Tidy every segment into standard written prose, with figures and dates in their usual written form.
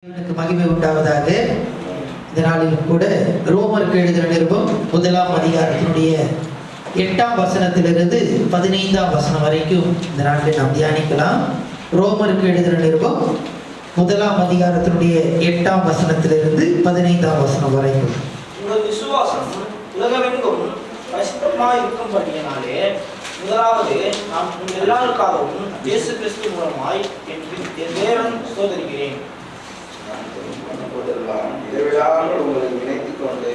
மகிமை உண்டாவதாக. இந்த நாளிலும் கூட ரோமருக்கு எழுதின நிருபம் 1ஆம் அதிகாரத்தினுடைய 8ஆம் வசனத்திலிருந்து 15ஆம் வசனம் வரைக்கும் இந்த நாளில் நாம் தியானிக்கலாம். ரோமருக்கு எழுதின நிருபம் 1ஆம் அதிகாரத்தினுடைய 8ஆம் வசனத்திலிருந்து 15ஆம் வசனம் வரைக்கும். உங்கள் விசுவாசம் உலகமெங்கும் பரிசுத்தமாய் இருக்கும்படியினாலே முதலாவது நாம் உங்கள் எல்லாருக்காகவும் இயேசு கிறிஸ்து மூலமாய் என் தேவன் ஸ்தோத்திரிக்கிறேன். இடைவிடாமல் உங்களை நினைத்துக் கொண்டே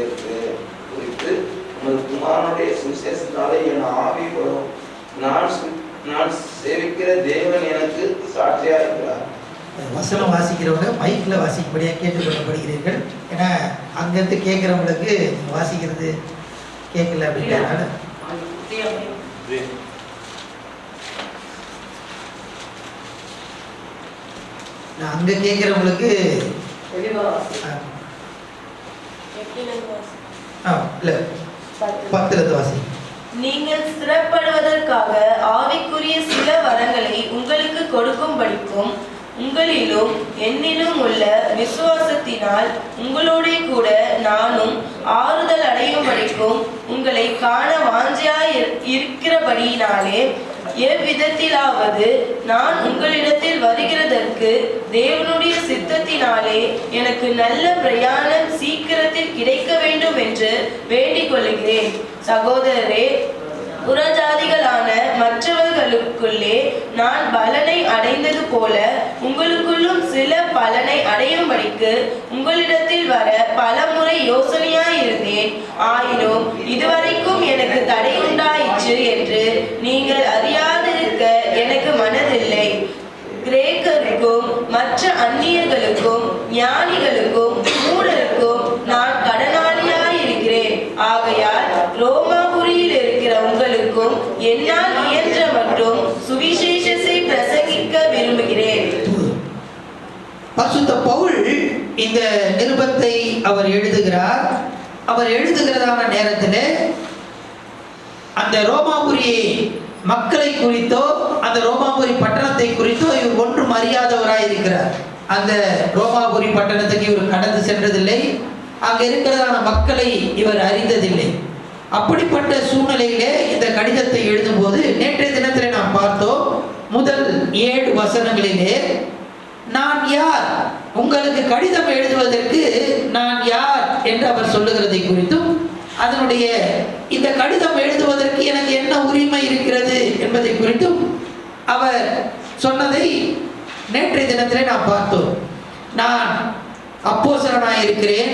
குறித்து உங்கள் குமாரனுடைய சுவிசேஷத்தாலே என் ஆவியோடும் நான் சேவிக்கிற தேவன் எனக்கு சாட்சியா இருக்கிறார். வசனம் வாசிக்கிறவங்க மைக்கில் வாசிக்கும்படியா கேட்டுக்கொள்ளப்படுகிறீர்கள். ஏன்னா அங்கிருந்து கேட்குறவங்களுக்கு வாசிக்கிறது கேட்கல அப்படின்றதுனால நான் அங்க கேட்குறவங்களுக்கு வாசி. நீங்கள் ஸ்திரப்படுவதற்காக ஆவிக்குரிய சில வரங்களை உங்களுக்கு கொடுக்கும்படிக்கும் உங்களிலும் என்னிலும் உள்ள விசுவாசத்தினால் உங்களோட கூட நானும் ஆறுதல் அடையும்படிக்கும் உங்களை காண வாஞ்சையாய் இருக்கிறபடியினாலே எவ்விதத்திலாவது நான் உங்களிடத்தில் வருகிறதற்கு தேவனுடைய சித்தத்தினாலே எனக்கு நல்ல பிரயாணம் சீக்கிரத்தில் கிடைக்க வேண்டும் என்று வேண்டிக் கொள்கிறேன். சகோதரரே, புறஜாதிகளான மற்றவர்களுக்குள்ளே நான் பலனை அடைந்தது போல உங்களுக்குள்ளும் சில பலனை அடையும்படிக்கு உங்களிடத்தில் வர பலமுறை யோசனையாயிருந்தேன். ஆயினும் இதுவரைக்கும் எனக்கு தடை உண்டாயிற்று என்று நீங்கள் அறியாதிருக்க எனக்கு மனதில்லை. கிரேக்கருக்கும் மற்ற அந்நியர்களுக்கும் ஞானிகளுக்கும் மூடருக்கும் நான் கடனாளியாயிருக்கிறேன். ஆகையால் ரோமாபுரியில் இருக்கிற உங்களுக்கும் என்னால் இயன்ற மற்றும் சுவிசேஷத்தை பிரசங்கிக்க விரும்புகிறேன். பரிசுத்த பவுல் இந்த நிருபத்தை அவர் எழுதுகிறார். அவர் எழுதுகிறதான நேரத்தில் அந்த ரோமாபுரி மக்களை குறித்தோ அந்த ரோமாபுரி பட்டணத்தை குறித்தோ இவர் ஒன்றும் அறியாதவராய் இருக்கிறார். அந்த ரோமாபுரி பட்டணத்துக்கு இவர் கடந்து சென்றதில்லை. அங்க இருக்கிறதான மக்களை இவர் அறிந்ததில்லை. அப்படிப்பட்ட சூழ்நிலையிலே இந்த கடிதத்தை எழுதும் போது நேற்றைய தினத்திலே நாம் பார்த்தோம். முதல் 7 வசனங்களிலே நான் யார், உங்களுக்கு கடிதம் எழுதுவதற்கு நான் யார் என்று அவர் சொல்லுகிறதை குறித்தும் அதனுடைய இந்த கடிதம் எழுதுவதற்கு எனக்கு என்ன உரிமை இருக்கிறது என்பதை குறித்தும் அவர் சொன்னதை நேற்றைய தினத்திலே நாம் பார்த்தோம். நான் அப்போஸ்தலனாய் இருக்கிறேன்.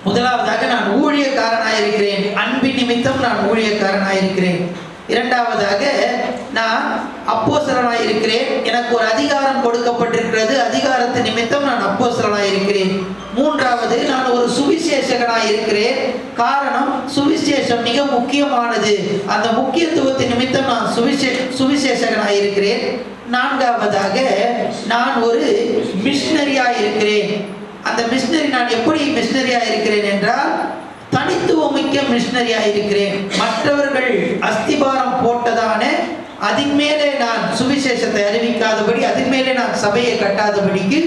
முதலாவதாக நான் ஊழியக்காரனாய் இருக்கிறேன். அன்பின் நிமித்தம் நான் ஊழியக்காரனாய் இருக்கிறேன். இரண்டாவதாக நான் அப்போஸ்தலனாய் இருக்கிறேன். எனக்கு ஒரு அதிகாரம் கொடுக்கப்பட்டிருக்கிறது. அதிகாரத்தின் நிமித்தம் நான் அப்போஸ்தலனாய் இருக்கிறேன். மூன்றாவது நான் ஒரு சுவிசேஷகனாய் இருக்கிறேன். காரணம், சுவிசேஷம் மிக முக்கியமானது. அந்த முக்கியத்துவத்தின் நிமித்தம் நான் சுவிசேஷகனாய் இருக்கிறேன். நான்காவதாக நான் ஒரு மிஷனரியாய் இருக்கிறேன். அந்த மிஷனரி நான் எப்படி மிஷனரியாக இருக்கிறேன் என்றால் தனித்துவமிக்க மிஷனரியாக இருக்கிறேன். மற்றவர்கள் அஸ்திபாரம் போட்டதான அதன் மேலே நான் சுவிசேஷத்தை அறிவிக்காதபடி, அதன் மேலே நான் சபையை கட்டாதபடிக்கு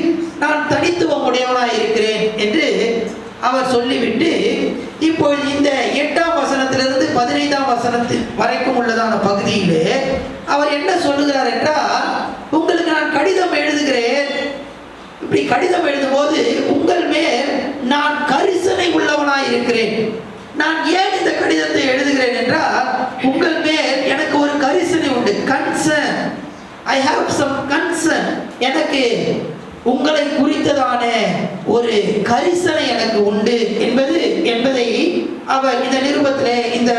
நான் தனித்துவம் உடையவனாக இருக்கிறேன் என்று அவர் சொல்லிவிட்டு இப்பொழுது இந்த 8ஆம் வசனத்திலிருந்து 15ஆம் வசனத்து வரைக்கும் உள்ளதான பகுதியிலே அவர் என்ன சொல்லுகிறார் என்றால், உங்களுக்கு நான் கடிதம் எழுதுகிறேன். இப்படி கடிதம் எழுதும் போது உங்கள் மேல் நான் கரிசனை உள்ளவனாய் இருக்கிறேன். நான் ஏன் இந்த கடிதத்தை எழுதுகிறேன் என்றால் உங்கள் மேல் எனக்கு ஒரு கரிசனை உண்டு. Concern, I have some concern. எனக்கு உங்களை குறித்ததான ஒரு கரிசனை எனக்கு உண்டு என்பதை அவர் இந்த நிருபத்திலே இந்த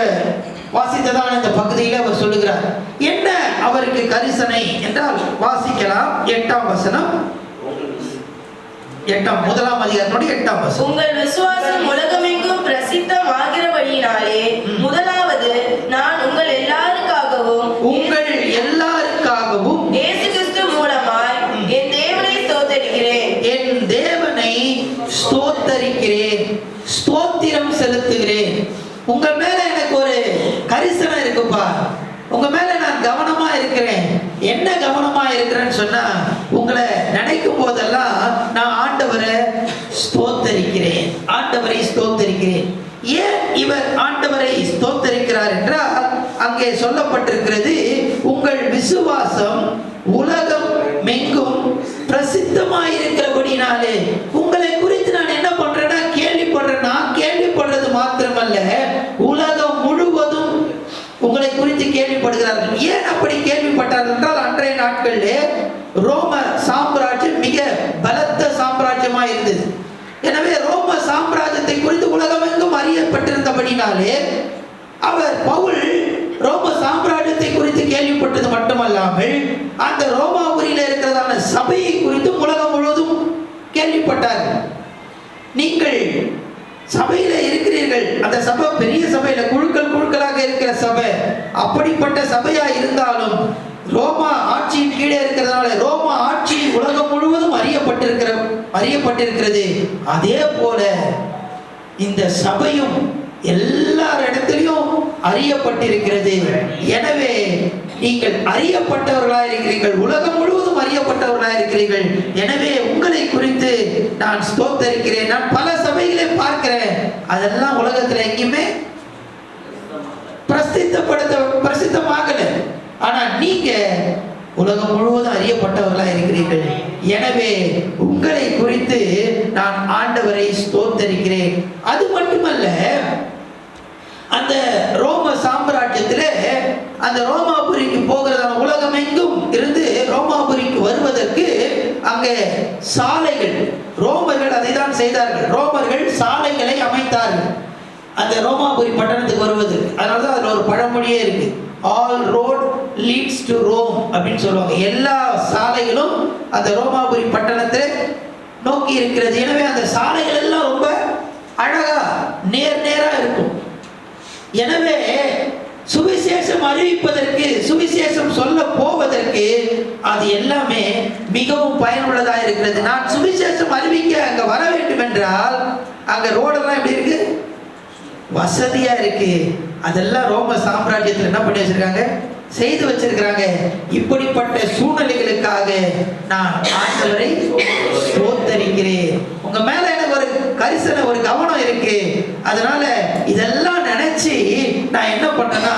வாசித்ததான இந்த பகுதியில் அவர் சொல்லுகிறார். என்ன அவருக்கு கரிசனை என்றால் வாசிக்கலாம். 8ஆம் வசனம், 1ஆம் அதிகாரத்தினுடைய 8ஆம் வசனம். உங்கள் விசுவாசம் உலகமெங்கும் பிரசித்தமாகிறபடியினாலே முதலாவது நான் உங்கள் எல்லாருக்காகவும் இயேசு கிறிஸ்து மூலமாய் என் தேவனை ஸ்தோத்தரிக்கிறேன். என் தேவனை ஸ்தோத்தரிக்கிறேன், ஸ்தோத்திரம் செலுத்துகிறேன். உங்கள் மேல எனக்கு ஒரு கரிசனை இருக்குப்பா. உங்க மேல நான் கவனமா இருக்கிறேன். என்ன கவனமா இருக்கிறேன்னு சொன்னா, உங்களை நினைக்கும் போதெல்லாம் நான் ஏன் இவர் ஆண்டவரை ஸ்தோத்தரிக்கிறார் என்றால் அங்கே சொல்லப்பட்டிருக்கிறது, உங்கள் விசுவாசம் உலகம் மெங்கும் பிரசித்தமாயிருக்கிறபடினாலே. உங்களை குறித்து நான் என்ன பண்றேன்னா கேள்விப்படுறேன். நான் கேள்விப்படுறது மாத்திரமல்ல, உலகம் முழுவதும் உங்களை குறித்து கேள்விப்படுகிறார்கள். ஏன் அப்படி கேள்விப்பட்டார்கள் என்றால், அன்றைய நாட்களிலே ரோம சாம்ராஜ்யம் மிக பலத்த சாம்ராஜ்யமா இருந்தது. எனவே ரோம சாம்ராஜ்யத்தை குறித்து உலகமெங்கும் அறியப்பட்டிருந்தபடினாலே அவர் பவுல் ரோம சாம்ராஜ்யத்தை குறித்து கேள்விப்பட்டது மட்டுமல்லாமல் அந்த ரோமாபுரியில் இருக்கிறதான சபையை குறித்து உலகம் முழுவதும் கேள்விப்பட்டார்கள். நீங்கள் சபையில இருக்கிறீர்கள், அந்த சபை பெரிய சபையில குழுக்களாக இருக்கிற சபை, அப்படிப்பட்ட சபையா இருந்தாலும் ரோமா ஆட்சியின் கீழே இருக்கிறதுனால ரோமா ஆட்சி உலகம் முழுவதும் அறியப்பட்டிருக்கிறது. அதே போல இந்த சபையும் எல்லார் இடத்திலும் அறியப்பட்டிருக்கிறது. எனவே நீங்கள் அறியப்பட்டவர்களாக இருக்கிறீர்கள், உலகம் முழுவதும் அறியப்பட்டவர்களாக இருக்கிறீர்கள். எனவே உங்களை குறித்து நான் ஸ்தோத்தரிக்கிறேன். நான் பல சபைகளை பார்க்கிறேன், அதெல்லாம் உலகத்தில் எங்கேயுமே பிரசித்தமாகல. ஆனா நீங்க உலகம் முழுவதும் அறியப்பட்டவர்களாக இருக்கிறீர்கள். எனவே உங்களை குறித்து நான் ஆண்டவரை ஸ்தோத்தரிக்கிறேன். அது மட்டுமல்ல, அந்த ரோம சாம்ராஜ்யத்திலே அந்த ரோமாபுரிக்கு போகிறதான உலகம் எங்கும் இருந்து ரோமாபுரிக்கு வருவதற்கு அங்கே சாலைகள், ரோமர்கள் அதை தான் செய்தார்கள். ரோமர்கள் சாலைகளை அமைத்தார்கள் அந்த ரோமாபுரி பட்டணத்துக்கு வருவது. அதனாலதான் அதுல ஒரு பழமொழியே இருக்கு, all road leads to Rome அப்படின்னு சொல்லுவாங்க. எல்லா சாலைகளும் அந்த ரோமாபுரி பட்டணத்தை நோக்கி இருக்கிறது. எனவே அந்த சாலைகள் எல்லாம் ரொம்ப அழகா நேரா இருக்கும். எனவே சுவிசேஷம் அறிவிப்பதற்கு, சுவிசேஷம் சொல்ல போவதற்கு அது எல்லாமே மிகவும் பயனுள்ளதாக இருக்கிறது. நான் சுவிசேஷம் அறிவிக்க அங்க வர வேண்டும் என்றால் அங்க ரோடெல்லாம் எப்படி இருக்கு, வசதியா இருக்கு. அதெல்லாம் ரோம சாம்ராஜ்யத்தில் என்ன பண்ணி வச்சிருக்காங்க, செய்து வச்சிருக்கிறாங்க. இப்படிப்பட்ட சூழ்நிலைகளுக்காக நான் ஆண்டவரை ஸ்தோத்தரிக்கிறேன். உங்க மேல எனக்கு ஒரு கரிசனை, ஒரு கவனம் இருக்கு. அதனால இதெல்லாம் நினைச்சு நான் என்ன பண்ணேன்னா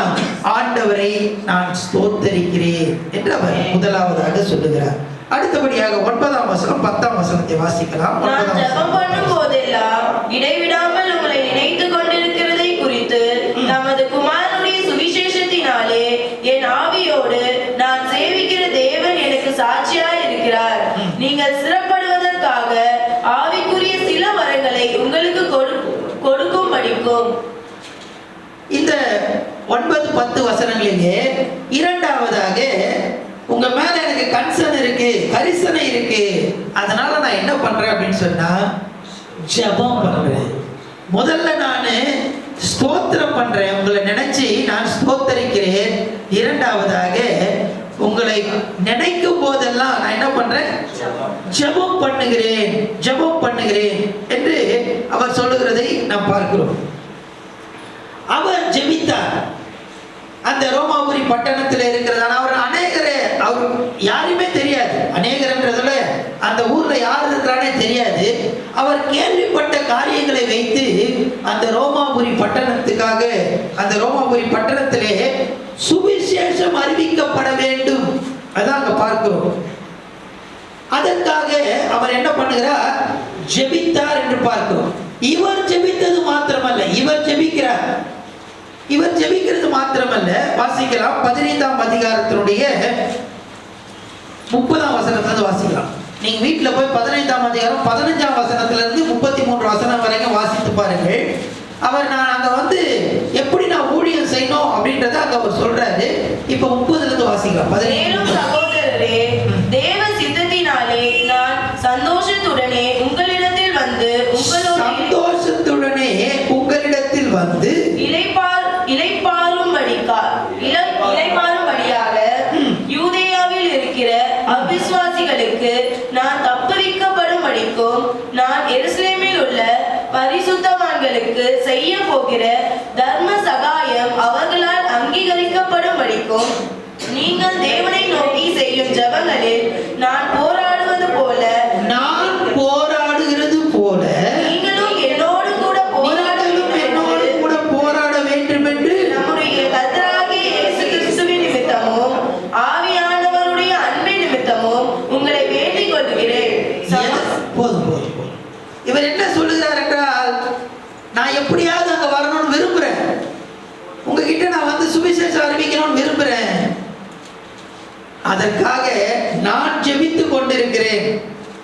ஆண்டவரை நான் ஸ்தோத்தரிக்கிறேன் என்று அவர் முதலாவதாக சொல்லுகிறார். அடுத்தபடியாக 9ஆம் வசனம் 10ஆம் வசனத்தை வாசிக்கலாம். நான் ஜெபம் பண்ணும் போதெல்லாம் இடைவிடாமல் உங்களை நினைத்துக் கொண்டிருக்கிறதை குறித்து நமது குமாரனுடைய சுவிசேஷத்தினாலே என் ஆவியோடு நான் சேவிக்கிற தேவன் எனக்கு சாட்சியாய் இருக்கிறார். நீங்கள் சிறப்படுவதற்காக ஆவிக்குரிய சில வரங்களை உங்களுக்கு கொடுக்கும் படிக்கும். இந்த 9-10 வசனங்களிலே இரண்டாவதாக உங்க மேல எனக்கு கன்சர்ன் இருக்கு, கரிசனை இருக்கு. அதனால நான் என்ன பண்றேன் அப்படின்னு சொன்னா ஜெபம் பண்றேன். முதல்ல நான் ஸ்தோத்திரம் பண்றேன், உங்களை நினைச்சு நான் ஸ்தோத்தரிக்கிறேன். இரண்டாவதாக உங்களை நினைக்கும் போதெல்லாம் நான் என்ன பண்றேன், ஜெபம் பண்ணுகிறேன் என்று அவர் சொல்லுகிறதை நாம் பார்க்கிறோம். அவர் ஜெபித்தார் அந்த ரோமாபுரி பட்டணத்தில் இருக்கிறதான அவர் அநேகரே, அவர் யாருமே தெரியாது, அநேகர்ன்றதுல அந்த ஊர்ல யார் இருக்கிறானே தெரியாது. அவர் கேள்விப்பட்ட காரியங்களை வைத்து அந்த ரோமாபுரி பட்டணத்துக்காக, அந்த ரோமாபுரி பட்டணத்திலே சுவிசேஷம் அறிவிக்கப்பட வேண்டும், அதான் அங்க பார்க்கிறோம். அதற்காக அவர் என்ன பண்ணுகிறார், ஜெபித்தார் என்று பார்க்கிறோம். இவர் ஜெபித்தது மாத்திரமல்ல, இவர் ஜெபிக்கிறது மாத்திரமல்ல. வாசிக்கலாம் 15ஆம் அதிகாரத்தினுடைய 30ஆம் வசனத்திலிருந்து வாசிக்கலாம். நீங்க வீட்டுல போய் 15ஆம் அதிகாரம் 15ஆம் வசனத்திலிருந்து 33 வசனம் வரைக்கும் வாசித்து பாருங்கள். அவர் நான் அங்க வந்து எப்படி நான் ஊழியம் செய்யணும் அப்படின்றத அங்க அவர் சொல்றாரு. இப்ப 30லிருந்து வாசிக்கலாம். 17 சகோதரரே, தேவ சித்தத்தினாலே நான் சந்தோஷத்துடனே உங்களிடத்தில் வந்து இளைப்பாறும்படியாக யூதேயாவில் இருக்கிற அவிசுவாசிகளுக்கு நான் தப்புவிக்கப்படும்படிக்கும் நான் எருசலேமில் உள்ள பரிசுத்தவான்களுக்கு செய்ய போகிற தர்ம சகாயம் அவர்களால் அங்கீகரிக்கப்படும்படிக்கும் நீங்கள் தேவனை நோக்கி செய்யும் ஜெபங்களில் நான் போராடுகிறது போல நீங்களும் என்னோடு கூட போராடுங்கள் போதும் போதும் போதும். இவர் என்ன சொல்லுகிறார் என்றால், நான் எப்படியாவது அங்க வரணும்னு விரும்புறேன், உங்ககிட்ட நான் வந்து சுவிசேஷம் அறிவிக்கணும்னு விரும்புறேன், அதற்காக நான் ஜெபித்து கொண்டிருக்கிறேன்,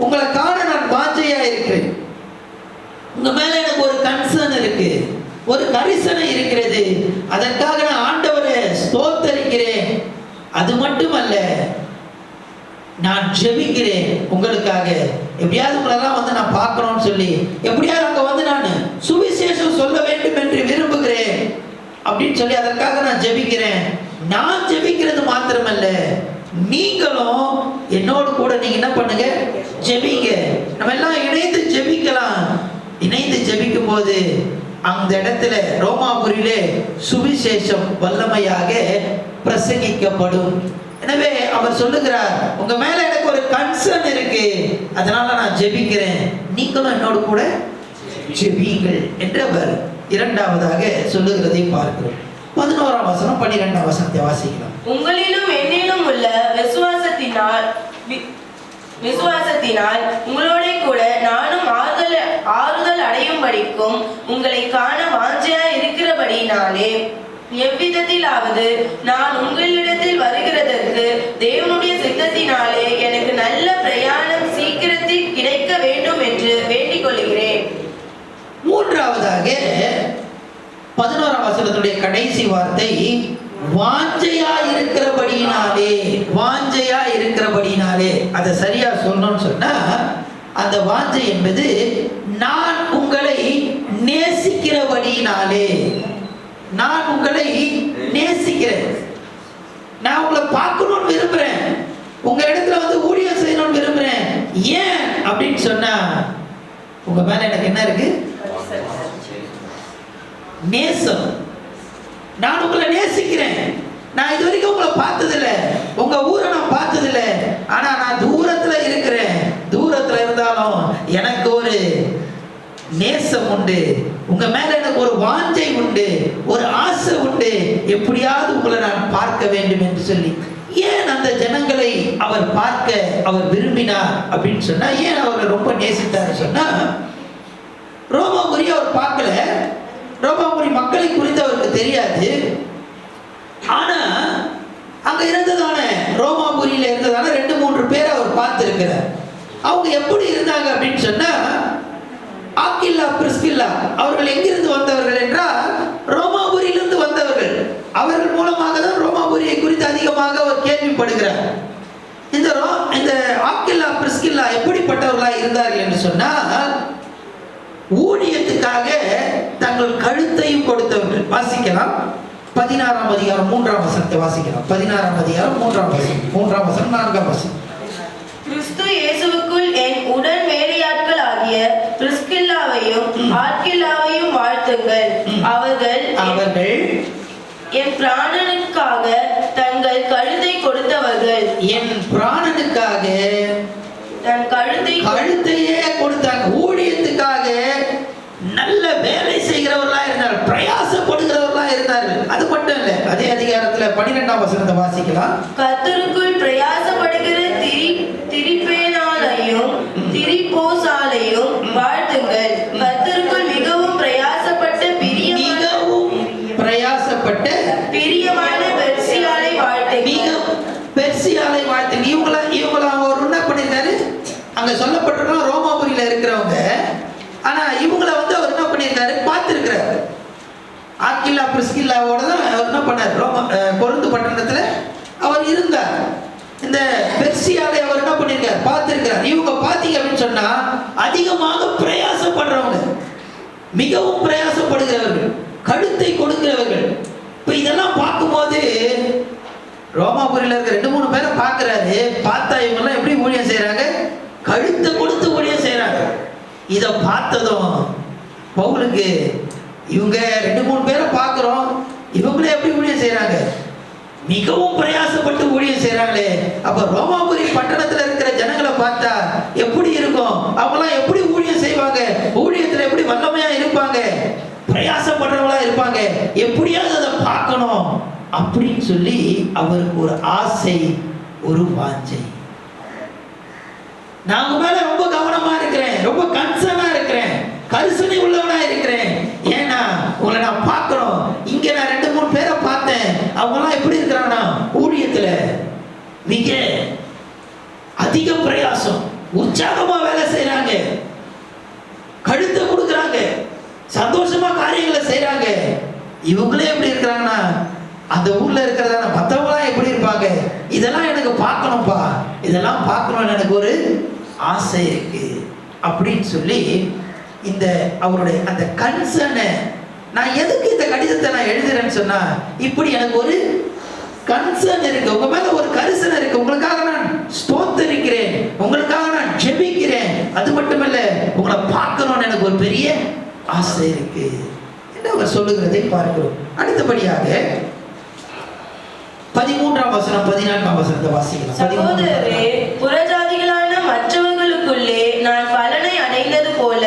உங்களை காண நான் வாஞ்சையா இருக்கிறேன், உங்க மேல எனக்கு ஒரு கன்சர்ன் இருக்கு, ஒரு கரிசனை இருக்கிறது, அதற்காக நான் ஆண்டவரை ஸ்தோத்தரிக்கிறேன். அது மட்டுமல்ல, நான் ஜெபிக்கிறேன் உங்களுக்காக, எப்படியாவது உங்களெல்லாம் வந்து நான் பார்க்கணும்னு சொல்லி, எப்படியாவது அங்க வந்து நான் சுவிசேஷம் சொல்ல வேண்டும் என்று விரும்புகிறேன் அப்படின்னு சொல்லி அதற்காக நான் ஜெபிக்கிறேன். நான் ஜெபிக்கிறது மாத்திரமல்ல, நீங்களும் என்னோடு கூட நீங்க என்ன பண்ணுங்க, ஜெபிங்க. நம்ம எல்லாம் இணைந்து ஜெபிக்கலாம். இணைந்து ஜெபிக்கும் போது அந்த இடத்துல ரோமாபுரியிலே சுவிசேஷம் வல்லமையாக பிரசங்கிக்கப்படும். எனவே அவர் சொல்லுகிறார், உங்க மேல எனக்கு ஒரு கன்சர்ன் இருக்கு, அதனால நான் ஜெபிக்கிறேன், நீங்களும் என்னோடு கூட ஜெபிங்கள் என்று அவர் இரண்டாவதாக சொல்லுகிறதை பார்க்கிறோம். 11ஆம் வசனம் 12ஆம் வசனத்தை வாசிக்கலாம். உங்களிலும் என்னிலும் உள்ள விசுவாசத்தினால் உங்களோட கூட நானும் ஆறுதல் அடையும்படிக்கும் உங்களை காண வாஞ்சையா இருக்கிறபடினாலே எவ்விதத்திலாவது நான் உங்களிடத்தில் வருகிறதற்கு தேவனுடைய சித்தத்தினாலே எனக்கு நல்ல பிரயாணம் சீக்கிரத்தில் கிடைக்க வேண்டும் என்று வேண்டிக் கொள்கிறேன். மூன்றாவதாக 11ஆம் வசனத்துடைய கடைசி வார்த்தை வாஞ்சையா இருக்கிறபடினாலே. வாஞ்சையா இருக்கிறபடினாலே அதை சரியா சொல்லணும்னு சொன்னா, அந்த வாஞ்சை என்பது நான் உங்களை நேசிக்கிறபடினாலே. நான் உங்களை நேசிக்கிறேன், நான் உங்களை பார்க்கணும்னு விரும்புறேன், உங்க இடத்துல வந்து ஊழியம் செய்யணும்னு விரும்புறேன். ஏன் அப்படின்னு சொன்னா, உங்க மேல எனக்கு என்ன இருக்கு, நேசம். நான் உங்களை நேசிக்கிறேன். நான் இது வரைக்கும் உங்களை பார்த்ததில்லை, உங்க ஊரை நான் பார்த்ததில்லை, ஆனா நான் தூரத்துல இருக்கிறேன். தூரத்துல இருந்தாலும் எனக்கு ஒரு நேசம் உண்டு, உங்க மேல எனக்கு ஒரு வாஞ்சை உண்டு, ஒரு ஆசை உண்டு, எப்படியாவது உங்களை நான் பார்க்க வேண்டும் என்று சொல்லி. ஏன் அந்த ஜனங்களை அவர் பார்க்க அவர் விரும்பினார் அப்படின்னு சொன்னா, ஏன் அவரை ரொம்ப நேசித்தார் சொன்னா, ரோமாபுரி அவர் பார்க்கல, ரோமாபுரி மக்களை குறித்து அவருக்கு தெரியாது. ஆனா அங்க இருந்ததான ரோமாபுரியில இருந்ததான 2-3 பேர் அவர் பார்த்திருக்கிறார். அவங்க எப்படி இருந்தாங்க அப்படின்னு சொன்னா, ஆக்கில்லா பிரிஸ்கில்லா அவர்கள் எங்கிருந்து வந்தவர்கள் என்றால் ரோமாபுரியிலிருந்து வந்தவர்கள். அவர்கள் மூலமாக தான் ரோமாபுரியை குறித்து அதிகமாக அவர் கேள்விப்படுகிறார். இந்த ஆக்கில்லா பிரிஸ்கில்லா எப்படிப்பட்டவர்களாக இருந்தார்கள் என்று சொன்னால், ஊழியத்துக்காக தங்கள் கழுத்தையும் கொடுத்தவர்கள். வாசிக்கலாம் 16ஆம் அதிகாரம் 3ஆம் வசனத்தை வாசிக்கலாம். 16ஆம் அதிகாரம் 3ஆம் வசனம், 3ஆம் வசனம் 4ஆம் வசனம். கிறிஸ்து இயேசுவுக்குள் என் உடன் வேலையாட்கள் ஆகிய பிரிஸ்கில்லாவையும் ஆக்கில்லாவையும் வாழ்த்துங்கள். அவர்கள் என் பிராணனுக்காக தங்கள் கழுத்தை கொடுத்தவர்கள். என் பிராணனுக்காக தன் கழுத்தையே கொடுத்தாங்க. ஊழியத்துக்காக நல்ல வேலை செய்கிறவர்களா இருந்தார்கள், பிரயாசப்படுகிறவர்களா இருந்தார்கள். அது மட்டும் இல்ல, அதே அதிகாரத்துல 12ஆம் வசனத்தை வாசிக்கலாம். கர்த்தருக்குள் பிரயாசப்படுகிற திரிபேனாலையும் திரிபோசாலையும் வாழ்த்துங்கள். கர்த்தருக்குள் மிகவும் பிரயாசப்பட்ட பிரியமான பெர்சியாலை வாழ்த்துங்கள். பெர்சியாலை வாழ்த்துங்க. இவங்கள அவர் என்ன பண்ணிருக்காரு, அங்க சொல்லப்பட்டிருக்கோம் ரோமாபுரியில இருக்கிறவங்க. ஆனா இவங்கள வந்து அவர் என்ன பண்ணியிருக்காரு, பார்த்திருக்கிறார். ஆக்கில்லா பிரிஸ்கில்லாவோட தான் அவர் என்ன பண்ணார், கொரிந்து பட்டணத்துல அவர் இருந்தார். இந்த பெர்சியாலை அவர் என்ன பண்ணியிருக்கார், பார்த்திருக்கிறார். இவங்க பார்த்தீங்க அப்படின்னு சொன்னா அதிகமாக பிரயாசப்படுறவங்க, மிகவும் பிரயாசப்படுகிறவர்கள், கழுத்தை கொடுக்கிறவர்கள். இப்ப இதெல்லாம் பார்க்கும்போது ரோமாபுரியில இருக்க 2-3 பேரை பார்க்கிறாரு. பார்த்தா இவங்க எல்லாம் எப்படி ஊழியம் செய்யறாங்க, கழுத்தை கொடுத்து ஊழியம் செய்யறாங்க. இதை பார்த்ததும் பவுலுக்கு, இவங்க 2-3 பேரை பார்க்கிறோம், இவங்களே எப்படி ஊழியம் செய்யறாங்க, மிகவும் பிரயாசப்பட்டு ஊழியம் செய்யறாங்களே, அப்ப ரோமாபுரி பட்டணத்துல இருக்கிற ஜனங்களை பார்த்தா எப்படி இருக்கும், அவங்களாம் எப்படி ஊழியம் செய்வாங்க, ஊழியத்துல எப்படி வல்லமையா இருப்பாங்க, பிரயாசப்படுறவங்களா இருப்பாங்க, எப்படியாவது அதை பார்க்கணும் அப்படின்னு சொல்லி அவருக்கு ஒரு ஆசை, ஒரு வாஞ்சை. நான் உங்க மேல ரொம்ப கவனமா இருக்கிறேன், இவங்களே எப்படி இருக்கிறாங்கன்னா அந்த ஊர்ல இருக்கிறதான மற்றவங்களாம் எப்படி இருப்பாங்க, இதெல்லாம் எனக்கு பார்க்கணும்ப்பா, இதெல்லாம் பார்க்கணும்னு எனக்கு ஒரு ஆசை இருக்கு அப்படின்னு சொல்லி இந்த அவருடைய அந்த கன்சர்னை, நான் எதுக்கு இந்த கடிதத்தை நான் எழுதுறேன்னு சொன்னா, இப்படி எனக்கு ஒரு கன்சர்ன் இருக்கு, உங்க மேல ஒரு கரிசனை இருக்கு, உங்களுக்காக நான் ஸ்தோத்திரிக்கிறேன், உங்களுக்காக நான் ஜெபிக்கிறேன், அது மட்டுமல்ல உங்களை பார்க்கணும்னு எனக்கு ஒரு பெரிய ஆசை இருக்கு என்று அவர் சொல்லுகிறதை பார்க்கிறோம். அடுத்தபடியாக 13ஆம் வசனம் 14ஆம் வசனத்தை வாசிக்கலாம். சகோதரரே, புறஜாதிகளான மற்றவர்களுக்குள்ளே நான் பலனை அடைந்தது போல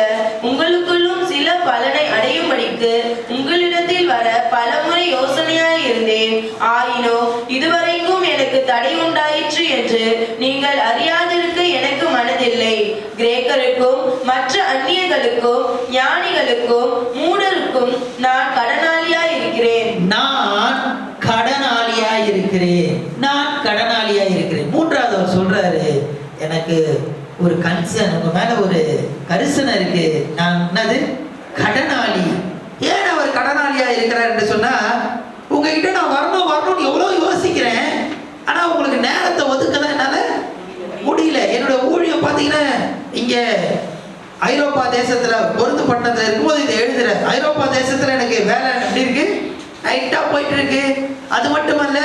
உங்களுக்குள்ளும் சில பலனை அடையும்படிக்கு உங்களிடத்தில் வர பலமுறை யோசனையாய் இருந்தேன். ஆயினோ இதுவரைக்கும் எனக்கு தடை உண்டாயிற்று என்று நீங்கள் அறியாதிருக்க எனக்கு மனதில்லை. கிரேக்கருக்கும் மற்ற அந்நியர்களுக்கும் ஞானிகளுக்கும் மூடருக்கும் நான் கடனாளியாய் இருக்கிறேன். நான் கடனாளியாய் இருக்கிறேன், நான் கடனாளியாய் இருக்கிறேன். மூன்றாவது அவர் சொல்றாரு, எனக்கு ஒரு கன்சர்ன், உங்க மேல ஒரு கரிசனை இருக்கு, நான் என்னது கடனாளி. ஏன் அவர் கடனாளியா இருக்கிறார் என்று சொன்னா, உங்ககிட்ட நான் வரணும்னு எவ்வளவு யோசிக்கிறேன், ஆனா உங்களுக்கு நேரத்தை ஒதுக்கதான் என்னால முடியல. என்னோட ஊழியம் பார்த்தீங்கன்னா இங்க ஐரோப்பா தேசத்துல பொருந்து பட்டணத்துல இருக்கும்போது இதை எழுதுற, ஐரோப்பா தேசத்துல எனக்கு வேலை எப்படி இருக்கு, டைட்டா போயிட்டு இருக்கு. அது மட்டுமல்ல,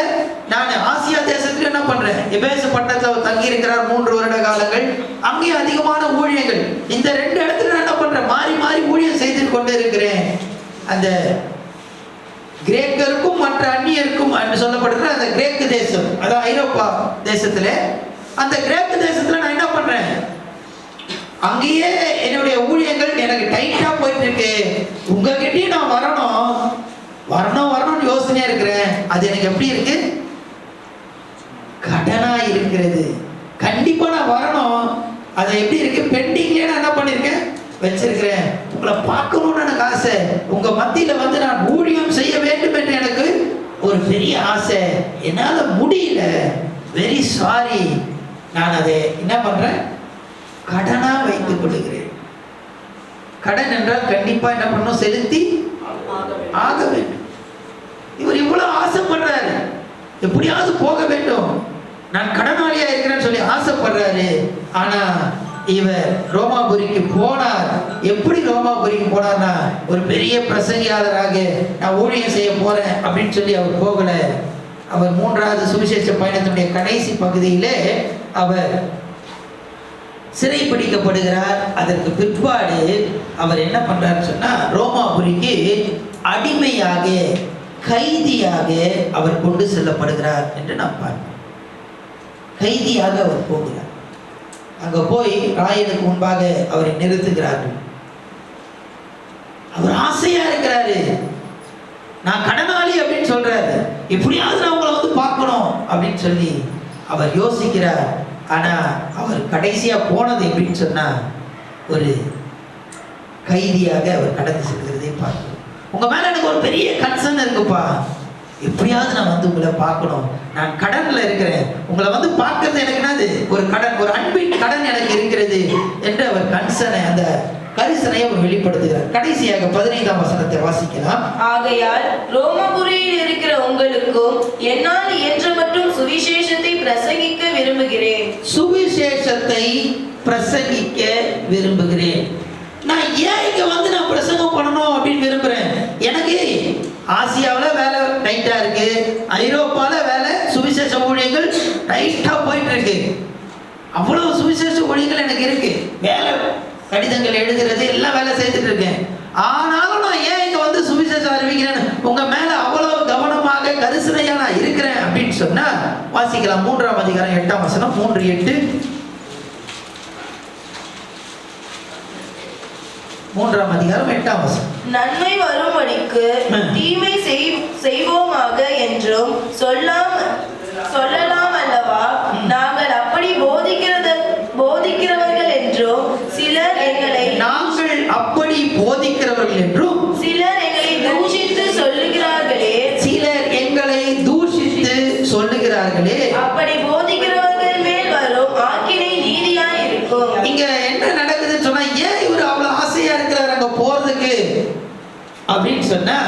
நான் ஆசியா தேசத்துல என்ன பண்றேன், எபேசு பட்டணத்துல தங்கி இருக்கிறார் 3 வருட காலங்கள், அங்கேயும் அதிகமான ஊழியங்கள். இந்த 2 இடத்துல நான் என்ன பண்றேன், மாறி மாறி ஊழியம் செய்து கொண்டு இருக்கிறேன். அந்த கிரேக்கருக்கும் மற்ற அந்நியருக்கும் என்று சொல்லப்படுகிற அந்த கிரேக்கு தேசம், அதாவது ஐரோப்பா தேசத்துல, அந்த கிரேக்கு தேசத்துல நான் என்ன பண்றேன், அங்கேயே என்னுடைய ஊழியங்கள் எனக்கு டைட்டா போயிட்டு இருக்கு. உங்ககிட்டயும் நான் வரணும்னு யோசனையா இருக்கிறேன். அது எனக்கு எப்படி இருக்கு, கடனா இருக்கிறது. கண்டிப்பா நான் வரணும், அது எப்படி இருக்கு, பெண்டிங்லயே நான் என்ன பண்ணிருக்கேன், வச்சிருக்கிறேன். உங்களை பார்க்கணும்னு எனக்கு ஆசை, உங்க மத்தியில வந்து நான் ஊழியம் செய்ய வேண்டும் என்று எனக்கு ஒரு பெரிய ஆசை, என்னால முடியல, வெரி சாரி. நான் அதை என்ன பண்றேன், கடனா வைத்துக் கொள்கிறேன். கடன் என்றால் கண்டிப்பா என்ன பண்ணணும், செலுத்தி ஆக வேண்டும். இவர் இவ்வளவு ஆசைப்படுறாரு, எப்படியாவது போக வேண்டும், நான் கடனாளியா இருக்கிறேன்னு சொல்லி ஆசைப்படுறாரு. ஆனா இவர் ரோமாபுரிக்கு போனார். எப்படி ரோமாபுரிக்கு போனார்னா, ஒரு பெரிய பிரசங்கியாளராக நான் ஊழியம் செய்ய போறேன் அப்படின்னு சொல்லி அவர் போகல. அவர் 3வது சுவிசேஷ பயணத்தினுடைய கடைசி பகுதியிலே அவர் சிறை பிடிக்கப்படுகிறார். அதற்கு பிற்பாடு அவர் என்ன பண்றாருன்னு சொன்னா, ரோமாபுரிக்கு அடிமையாக, கைதியாக அவர் கொண்டு செல்லப்படுகிறார் என்று நாம் பார்க்கிறோம். கைதியாக அவர் போகிறார். அங்க போய் ராயனுக்கு முன்பாக அவரை நிறுத்துகிறார்கள். அவர் ஆசையா இருக்கிறாரு, நான் கடனாளி அப்படின்னு சொல்றாரு, எப்படியாவது நான் உங்களை வந்து பார்க்கணும் அப்படின்னு சொல்லி அவர் யோசிக்கிறார். ஆனா அவர் கடைசியா போனது எப்படின்னு சொன்னா, ஒரு கைதியாக அவர் கடந்து செல்கிறதை பார்க்கிறோம். உங்க மேல எனக்கு ஒரு பெரிய கன்சர்ன் இருக்குப்பா, எப்படியாவது நான் வந்து உங்களை பார்க்கணும், நான் கடன்ல இருக்கிறேன், உங்களை வந்து பார்க்கறது எனக்கு என்னது, ஒரு கடன், ஒரு அன்பின் கடன் எனக்கு இருக்கிறது என்று அவர் கன்சர்னை, அந்த கரிசனை அவர் வெளிப்படுத்துகிறார். கடைசியாக 15ஆம் வசனத்தை வாசிக்கலாம். ஆகையால் ரோமபுரியில் இருக்கிற உங்களுக்கும் என்னால் இயன்ற மட்டும் சுவிசேஷத்தை பிரசங்கிக்க விரும்புகிறேன். சுவிசேஷத்தை பிரசங்கிக்க விரும்புகிறேன். நான் ஏன் இங்க வந்து நான் பிரசங்கம் பண்ணணும் அப்படின்னு விரும்புறேன். எனக்கு ஆசியாவில் வேலை டைட்டா இருக்கு, ஐரோப்பால வேலை, சுவிசேஷ ஊழியங்கள் டைட்டா போயிட்டு இருக்கு, அவ்வளவு சுவிசேஷ ஊழியங்கள் எனக்கு இருக்கு, வேலை, கடிதங்கள் எழுதுறது எல்லாம் வேலை செய்துட்டு இருக்கேன். ஆனாலும் நான் ஏன் இங்க வந்து சுவிசேஷம் அறிவிக்கிறேன்னு, உங்க மேல அவ்வளவு கவனமாக கரிசனையா நான் இருக்கிறேன் அப்படின்னு சொன்னா வாசிக்கலாம். 3ஆம் அதிகாரம் 8ஆம் வசனம், 3:8. 3ஆம் அதிகாரம் 8ஆம் வசனம். நன்மை வரும்படிக்கு தீமை செய்வோமாக என்றும் சொல்லலாம் அல்லவா? நாங்கள் அப்படி போதிக்கிறவர்கள் என்றும் சிலர் எங்களை தூஷித்து சொல்லுகிறார்களே. அப்படி போதிக்கிறவர்கள் மேல் வரும் ஆக்கினை நீதியாய் இருக்கும். இங்க என்ன நடக்குதுன்னு சொன்னா, ஏன் இவர் அவ்வளவு ஆசையா இருக்கிறார் அங்க போறதுக்கு அப்படின்னு சொன்னா,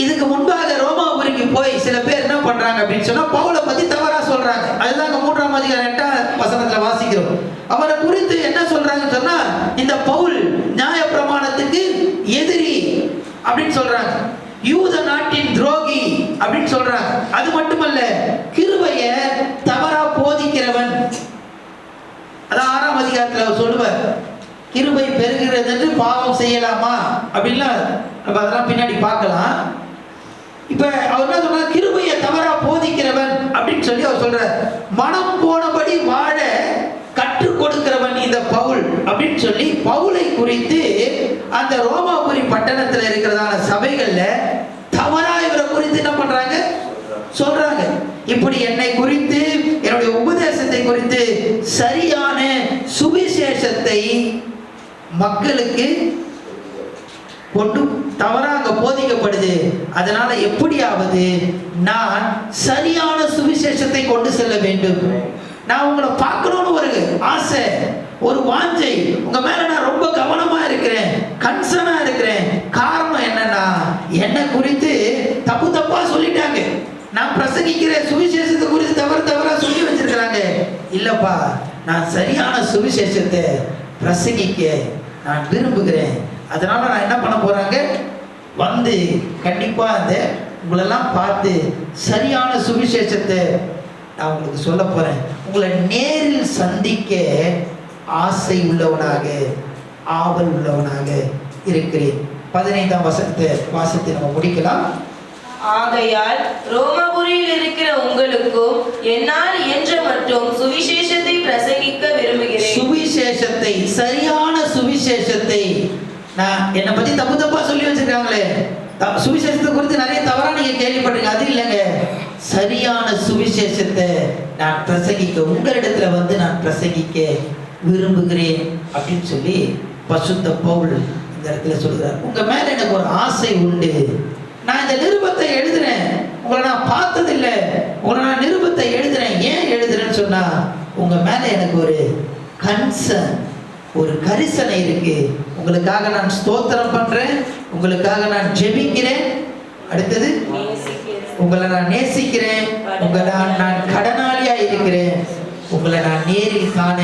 இதுக்கு முன்பாக ரோமாபுரிக்கு போய் சில பேர் என்ன பண்றாங்க அப்படின்னு சொன்னா பவுலை பத்தி தவறா சொல்றாங்க. அதுதான் 3ஆம் அதிகாரம் 8ஆம் வசனத்துல வாசிக்கிறோம். அவரை குறித்து என்ன சொல்றாங்கன்னு சொன்னா இந்த பவுல் நியாயப்பிரமாணத்துக்கு எதிரி அப்படின்னு சொல்றாங்க, யூத நாட்டின் துரோகி அப்படின்னு சொல்றாங்க. அது மட்டுமல்ல, கிருபைய தவறா போதிக்கிறவன். அதான் 6ஆம் அதிகாரத்துல அவர் சொல்லுவார், கிருபை பெறுகிறது என்று பாவம் செய்யலாமா அப்படின்லாம் நம்ம அதெல்லாம் பின்னாடி பார்க்கலாம். இப்ப அவர் என்ன சொன்னா, கிருபையை தவறா போதிக்கிறவன் அப்படின்னு சொல்லி அவர் சொல்றார். மனம் போனபடி வாழ கற்றுக் கொடுக்கிறவன் இந்த பவுல் அப்படின்னு சொல்லி பவுலை குறித்து அந்த ரோமாபுரி பட்டணத்தில் இருக்கிறதான சபைகள்ல தவறா இவரை குறித்து என்ன பண்றாங்க, சொல்றாங்க. இப்படி என்னை குறித்து, என்னுடைய உபதேசத்தை குறித்து சரியான சுவிசேஷத்தை மக்களுக்கு கொண்டு தவறா அங்க போதிக்கப்படுது. அதனால எப்படியாவது நான் சரியான சுவிசேஷத்தை கொண்டு செல்ல வேண்டும். நான் உங்களை பார்க்கணும்னு ஒரு ஆசை, ஒரு வாஞ்சை உங்க மேல நான் ரொம்ப கவனமா இருக்கிறேன், கன்சர்னா இருக்கிறேன். காரணம் என்னன்னா, என்னை குறித்து தப்பு தப்பா சொல்லிட்டாங்க. நான் பிரசங்கிக்கிற சுவிசேஷத்தை குறித்து தவறா சொல்லி வச்சிருக்கிறாங்க. இல்லப்பா, நான் சரியான சுவிசேஷத்தை பிரசங்கிக்க நான் விரும்புகிறேன். அதனால நான் என்ன பண்ண போறாங்க, வந்து கண்டிப்பா அந்த உங்களெல்லாம் பார்த்து சரியான சுவிசேஷத்தை நான் உங்களுக்கு சொல்ல போறேன். உங்களை நேரில் சந்திக்க ஆசை உள்ளவனாக, ஆவல் உள்ளவனாக இருக்கிறேன். 15ஆம் வசனத்தை வாசித்து நம்ம முடிக்கலாம். ஆகையால் ரோமாபுரியில் இருக்கிற உங்களுக்கும் என்னால் இயன்ற மட்டும் சுவிசேஷத்தை பிரசங்கிக்க விரும்புகிறேன். சுவிசேஷத்தை, சரியான சுவிசேஷத்தை. நான் என்னை பத்தி தப்பு தப்பா சொல்லி வச்சிருக்காங்களே, சுவிசேஷத்தை குறித்து நிறைய தவறா நீங்க கேள்விப்பட்டிருக்கீங்க. அது இல்லைங்க, சரியான சுவிசேஷத்தை நான் பிரசங்கிக்க, உங்களிடத்துல வந்து நான் பிரசங்கிக்க விரும்புகிறேன் அப்படின்னு சொல்லி பசுத்த பவுல் இந்த இடத்துல சொல்கிறார். உங்க மேல எனக்கு ஒரு ஆசை உண்டு. நான் இந்த நிருபத்தை எழுதுறேன், உங்களை நான் பார்த்ததில்லை, உங்களை நான் நிருபத்தை எழுதுறேன். ஏன் எழுதுறேன்னு சொன்னா, உங்க மேல எனக்கு ஒரு கன்சர்ன், ஒரு கரிசனை இருக்கு. உங்களுக்காக நான் ஸ்தோத்திரம் பண்றேன், உங்களுக்காக நான் ஜெபிக்கிறேன். அடுத்தது, உங்களை நான் நேசிக்கிறேன், உங்களை நான் கடனாளியா இருக்கிறேன், உங்களை நான் நேரில் காண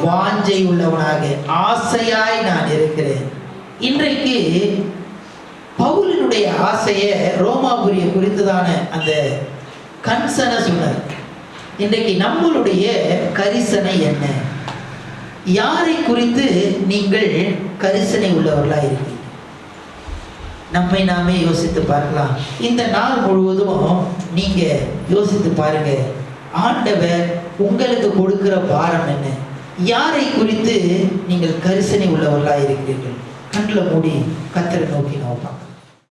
வாஞ்சை உள்ளவனாக, ஆசையாய் நான் இருக்கிறேன். இன்றைக்கு பவுலினுடைய ஆசையை ரோமாபுரியை குறித்துதான அந்த கன்சனை சொன்னார். இன்றைக்கு நம்மளுடைய கரிசனை என்ன? யாரை குறித்து நீங்கள் கரிசனை உள்ளவர்களாக இருக்கிறீர்கள்? நம்மை நாமே யோசித்து பார்க்கலாம். இந்த நாள் முழுவதும் நீங்க யோசித்து பாருங்க, ஆண்டவர் உங்களுக்கு கொடுக்கிற பாரம் என்ன? யாரை குறித்து நீங்கள் கரிசனை உள்ளவர்களாக இருக்கிறீர்கள்? கண்ணில் மூடி கர்த்தரை நோக்கி நோப்பாங்க.